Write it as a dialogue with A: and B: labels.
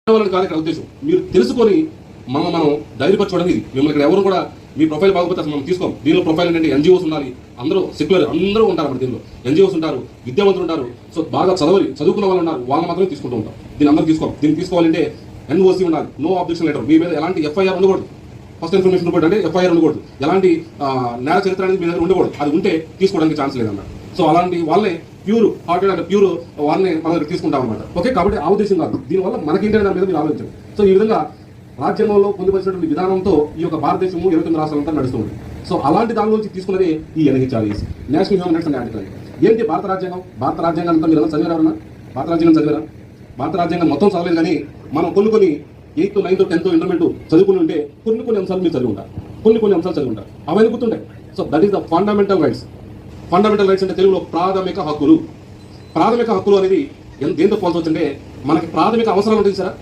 A: కాదు ఇక్కడ ఉద్దేశం. మీరు తెలుసుకొని మనం ధైర్యపరచుకోవడం ఇది. మిమ్మల్ని ఇక్కడ ఎవరు కూడా మీ ప్రొఫైల్ బాగోపోతే అసలు మనం తీసుకోం. దీనిలో ప్రొఫైల్ ఏంటంటే ఎన్జిఓస్ ఉండాలి, అందరూ సెక్యులర్ అందరూ ఉంటారు అన్నమాట. దీనిలో ఎన్జిఓస్ ఉంటారు, విద్యావంతులు ఉంటారు, సో బాగా చదువుకున్న వాళ్ళు ఉన్నారు, వాళ్ళని మాత్రమే తీసుకుంటూ ఉంటాం. దీన్ని అందరూ తీసుకోం. దీన్ని తీసుకోవాలంటే ఎన్ఓసి ఉండాలి, నో ఆబ్జెక్షన్ లెటర్. మీ మీద ఎలాంటి ఎఫ్ఐఆర్ ఉండకూడదు, ఫస్ట్ ఇన్ఫర్మేషన్ రిపోర్ట్ అంటే ఎఫ్ఐఆర్ ఉండకూడదు, ఎలాంటి నేర చరిత్ర అనేది మీ దగ్గర ఉండకూడదు. అది ఉంటే తీసుకోవడానికి ఛాన్స్ లేదన్నమాట. సో అలాంటి వాళ్ళని ప్యూర్ హార్టెడ్ అంటే ప్యూర్ వాళ్ళని మన దగ్గర తీసుకుంటాం అనమాట. ఓకే, కాబట్టి ఆ ఉద్దేశం కాదు. దీనివల్ల మనకేంటనే దాని మీద మీరు ఆలోచించండి. సో ఈ విధంగా రాజ్యాంగంలో పొందుపరిచినటువంటి విధానంతో ఈ యొక్క భారతదేశము 29 రాష్ట్రాలంతా నడుస్తుంది. సో అలాంటి దాని నుంచి తీసుకున్నది ఈ NHRS, national human rights and act. ఏంటి భారత రాజ్యాంగం? భారత రాజ్యాంగం అంతా మీరు చదివారా? భారత రాజ్యాంగం చదివారా? భారత రాజ్యాంగం మొత్తం చదవలేదు, కానీ మనం కొన్ని 8th, 9th, 10th ఇంటర్మీడియట్ చదువుకుని ఉంటే కొన్ని అంశాలు మీరు చదివి ఉంటారు, కొన్ని అంశాలు చదివి ఉంటారు, అవన్నీ గుర్తుంటాయి. So that is the fundamental rights. Fundamental rights అంటే తెలుగులో ప్రాథమిక హక్కులు. ప్రాథమిక హక్కులు అనేది దేంతో పోల్చవచ్చు అంటే మనకి ప్రాథమిక అవసరాలు ఉంటుంది సార్.